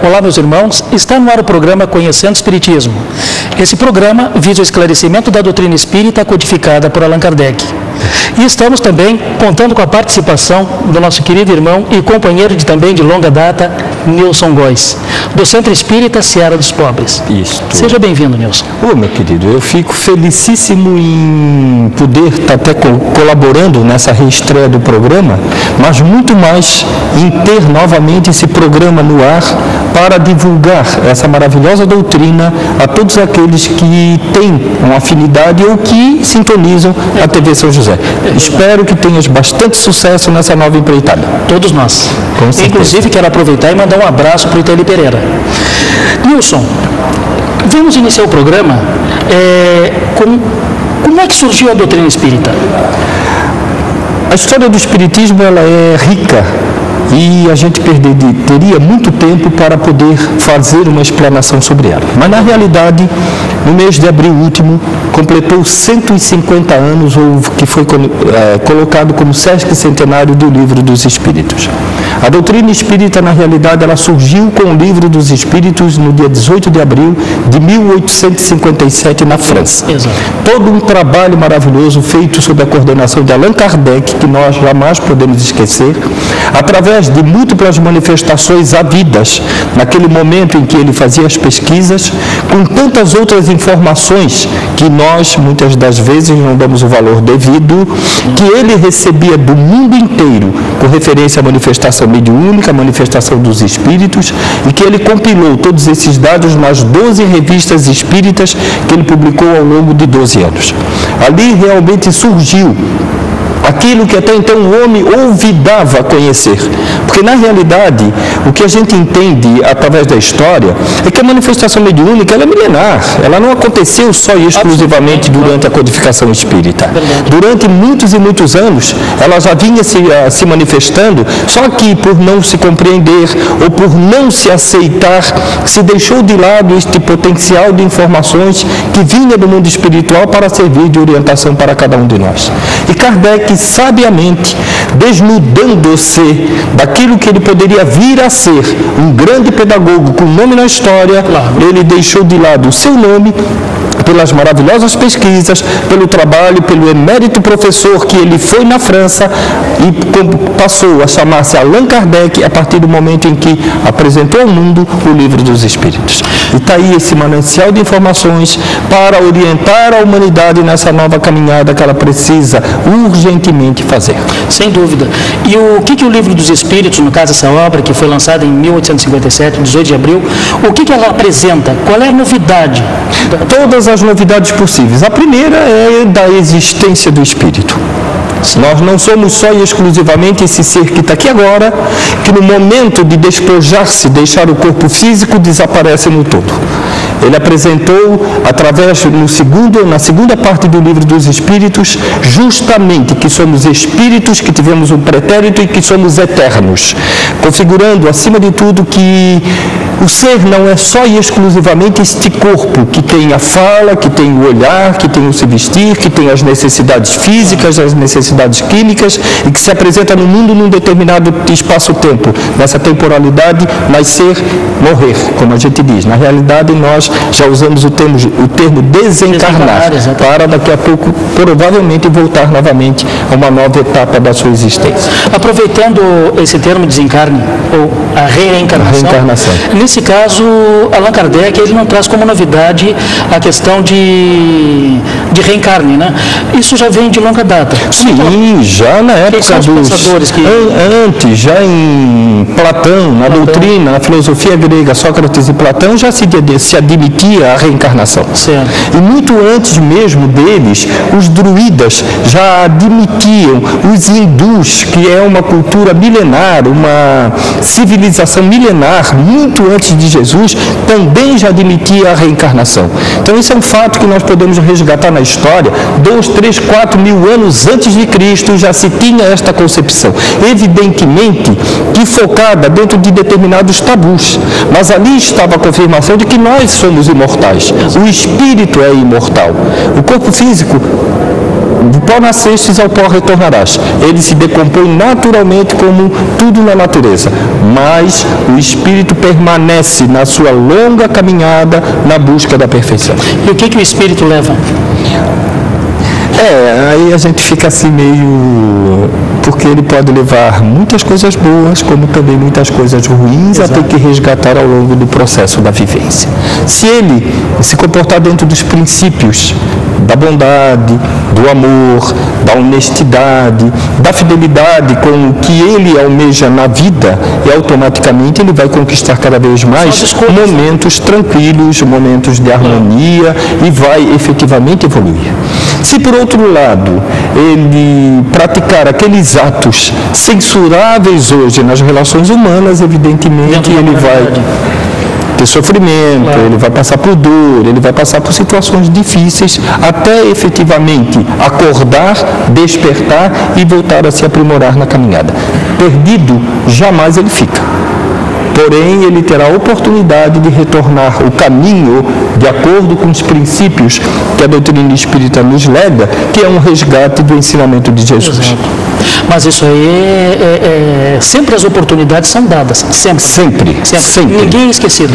Olá, meus irmãos. Está no ar o programa Conhecendo o Espiritismo. Esse programa visa o esclarecimento da doutrina espírita codificada por Allan Kardec. E estamos também contando com a participação do nosso querido irmão e companheiro também de longa data, Nilson Góes, do Centro Espírita Seara dos Pobres. Isso. Seja bem-vindo, Nilson. Meu querido, eu fico felicíssimo em poder estar até colaborando nessa reestreia do programa, mas muito mais em ter novamente esse programa no ar para divulgar essa maravilhosa doutrina a todos aqueles que têm uma afinidade ou que sintonizam a TV São José. Espero que tenhas bastante sucesso nessa nova empreitada. Todos nós. Com certeza. Inclusive, quero aproveitar e mandar um abraço para o Itali Pereira. Nilson, vamos iniciar o programa. Como é que surgiu a doutrina espírita? A história do Espiritismo ela é rica e a gente teria muito tempo para poder fazer uma explanação sobre ela. Mas, na realidade, no mês de abril último, completou 150 anos, ou que foi colocado como sesquicentenário do Livro dos Espíritos. A doutrina espírita, na realidade, ela surgiu com o Livro dos Espíritos no dia 18 de abril de 1857, na França. Exato. Todo um trabalho maravilhoso feito sob a coordenação de Allan Kardec, que nós jamais podemos esquecer, através de múltiplas manifestações havidas naquele momento em que ele fazia as pesquisas, com tantas outras informações que nós, muitas das vezes, não damos o valor devido, que ele recebia do mundo inteiro, com referência à manifestação mediúnica, a manifestação dos espíritos, e que ele compilou todos esses dados nas 12 revistas espíritas que ele publicou ao longo de 12 anos. Ali realmente surgiu aquilo que até então o homem olvidava conhecer. Porque, na realidade, o que a gente entende através da história é que a manifestação mediúnica ela é milenar. Ela não aconteceu só e exclusivamente durante a codificação espírita. Durante muitos e muitos anos, ela já vinha se manifestando, só que por não se compreender ou por não se aceitar, se deixou de lado este potencial de informações que vinha do mundo espiritual para servir de orientação para cada um de nós. E Kardec, sabiamente, desnudando-se daquilo que ele poderia vir a ser, um grande pedagogo com nome na história, ele deixou de lado o seu nome, pelas maravilhosas pesquisas, pelo trabalho, pelo emérito professor que ele foi na França e passou a chamar-se Allan Kardec a partir do momento em que apresentou ao mundo o Livro dos Espíritos. E está aí esse manancial de informações para orientar a humanidade nessa nova caminhada que ela precisa urgentemente fazer. Sem dúvida. E o que o Livro dos Espíritos, no caso essa obra que foi lançada em 1857, 18 de abril, o que ela apresenta? Qual é a novidade? Todas as novidades possíveis. A primeira é da existência do Espírito. Nós não somos só e exclusivamente esse ser que está aqui agora, que no momento de despojar-se, deixar o corpo físico, desaparece no todo. Ele apresentou, na segunda parte do Livro dos Espíritos, justamente que somos espíritos, que tivemos um pretérito e que somos eternos, configurando, acima de tudo, que o ser não é só e exclusivamente este corpo que tem a fala, que tem o olhar, que tem o se vestir, que tem as necessidades físicas, as necessidades químicas e que se apresenta no mundo num determinado espaço-tempo. Nessa temporalidade, nascer, morrer, como a gente diz. Na realidade, nós já usamos o termo desencarnar, para daqui a pouco, provavelmente, voltar novamente a uma nova etapa da sua existência. Aproveitando esse termo desencarne, ou a reencarnação. Nesse caso, Allan Kardec ele não traz como novidade a questão de reencarne, né? Isso já vem de longa data. Sim, já na época dos pensadores antes, já em Platão, na doutrina, na filosofia grega, Sócrates e Platão, já se admitia a reencarnação. Certo. E muito antes mesmo deles, os druidas já admitiam, os hindus, que é uma cultura milenar, uma civilização milenar, muito antes de Jesus, também já admitia a reencarnação. Então, isso é um fato que nós podemos resgatar na história. 2, 3, 4 mil anos antes de Cristo já se tinha esta concepção. Evidentemente que focada dentro de determinados tabus. Mas ali estava a confirmação de que nós somos imortais. O espírito é imortal. O corpo físico do pó nascestes, ao pó retornarás. Ele se decompõe naturalmente como tudo na natureza, mas o espírito permanece na sua longa caminhada na busca da perfeição. E o que o espírito leva? Aí a gente fica assim meio... Porque ele pode levar muitas coisas boas, como também muitas coisas ruins, a ter que resgatar ao longo do processo da vivência. Se ele se comportar dentro dos princípios da bondade, do amor, da honestidade, da fidelidade com o que ele almeja na vida, e automaticamente ele vai conquistar cada vez mais momentos tranquilos, momentos de harmonia, e vai efetivamente evoluir. Se por outro lado ele praticar aqueles atos censuráveis hoje nas relações humanas, evidentemente ele vai ter sofrimento, ele vai passar por dor, ele vai passar por situações difíceis, até efetivamente acordar, despertar e voltar a se aprimorar na caminhada. Perdido, jamais ele fica. Porém, ele terá a oportunidade de retornar o caminho de acordo com os princípios que a doutrina espírita nos lega, que é um resgate do ensinamento de Jesus. Exato. Mas isso aí sempre as oportunidades são dadas, sempre. Ninguém é esquecido.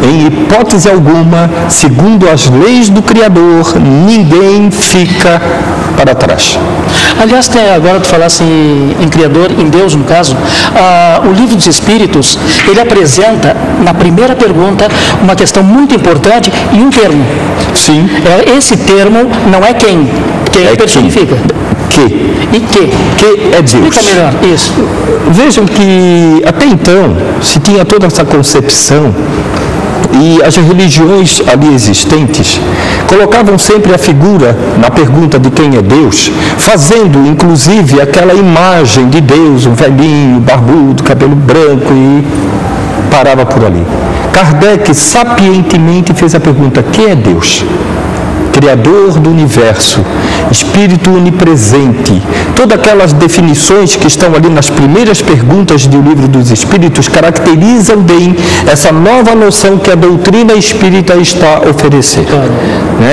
Em hipótese alguma, segundo as leis do Criador, ninguém fica para trás. Aliás, agora tu falasse em Criador, em Deus no caso, o Livro dos Espíritos, ele apresenta na primeira pergunta uma questão muito importante e um termo. Sim. Esse termo não é quem personifica. Que é Deus. Explica melhor isso. Vejam que até então se tinha toda essa concepção, e as religiões ali existentes colocavam sempre a figura na pergunta de quem é Deus, fazendo inclusive aquela imagem de Deus, um velhinho, barbudo, cabelo branco, e parava por ali. Kardec sapientemente fez a pergunta: quem é Deus? Criador do universo, Espírito onipresente. Todas aquelas definições que estão ali nas primeiras perguntas do Livro dos Espíritos caracterizam bem essa nova noção que a doutrina espírita está oferecendo.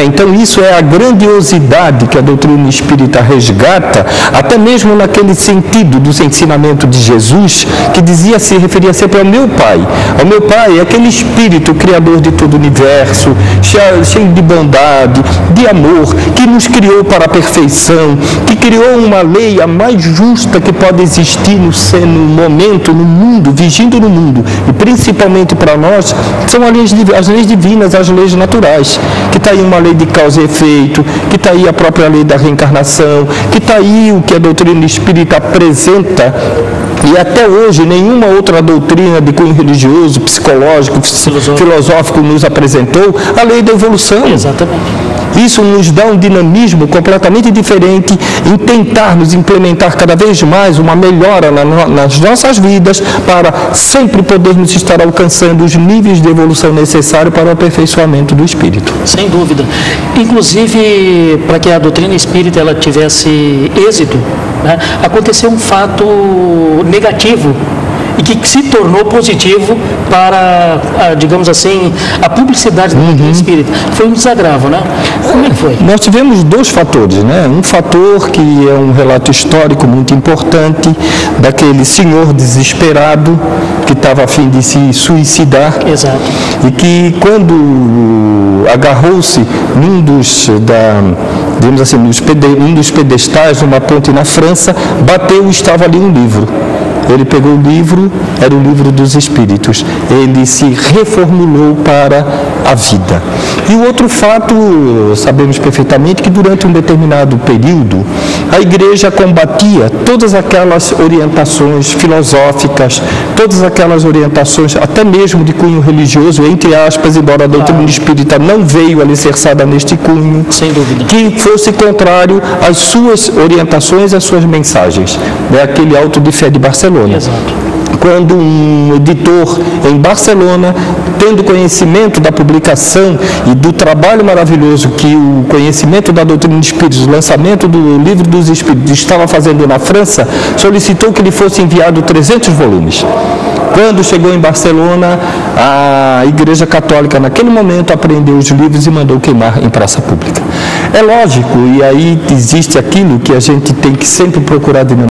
Então isso é a grandiosidade que a doutrina espírita resgata, até mesmo naquele sentido dos ensinamentos de Jesus, que se referia sempre ao meu Pai. O meu Pai é aquele Espírito Criador de todo o universo, cheio de bondade, de amor, que nos criou para a perfeição, que criou uma lei a mais justa que pode existir no momento, no mundo, vigindo no mundo, e principalmente para nós, são as leis divinas, as leis naturais, que está aí uma lei de causa e efeito, que está aí a própria lei da reencarnação, que está aí o que a doutrina espírita apresenta. E até hoje nenhuma outra doutrina de cunho religioso, psicológico, filosófico nos apresentou a lei da evolução. Exatamente. Isso nos dá um dinamismo completamente diferente em tentarmos implementar cada vez mais uma melhora nas nossas vidas, para sempre podermos estar alcançando os níveis de evolução necessários para o aperfeiçoamento do espírito. Sem dúvida. Inclusive, para que a doutrina espírita ela tivesse êxito, aconteceu um fato negativo e que se tornou positivo para, digamos assim, a publicidade da doutrina espírita. Foi um desagravo, né? Como é que foi? Nós tivemos dois fatores, né? Um fator que é um relato histórico muito importante, daquele senhor desesperado que estava a fim de se suicidar. Exato. E que quando agarrou-se num dos pedestais, numa ponte na França, bateu e estava ali um livro. Ele pegou o livro, era o Livro dos Espíritos. Ele se reformulou para a vida. E o outro fato, sabemos perfeitamente que durante um determinado período, a Igreja combatia todas aquelas orientações filosóficas, todas aquelas orientações, até mesmo de cunho religioso, entre aspas, embora a doutrina espírita não veio alicerçada neste cunho, sem dúvida, que fosse contrário às suas orientações, às suas mensagens. Aquele Auto de Fé de Barcelona. Exato. Quando um editor em Barcelona, tendo conhecimento da publicação e do trabalho maravilhoso que o conhecimento da doutrina de espíritos, o lançamento do Livro dos Espíritos estava fazendo na França, solicitou que lhe fosse enviado 300 volumes. Quando chegou em Barcelona, a Igreja Católica, naquele momento, apreendeu os livros e mandou queimar em praça pública. É lógico, e aí existe aquilo que a gente tem que sempre procurar dinamizar.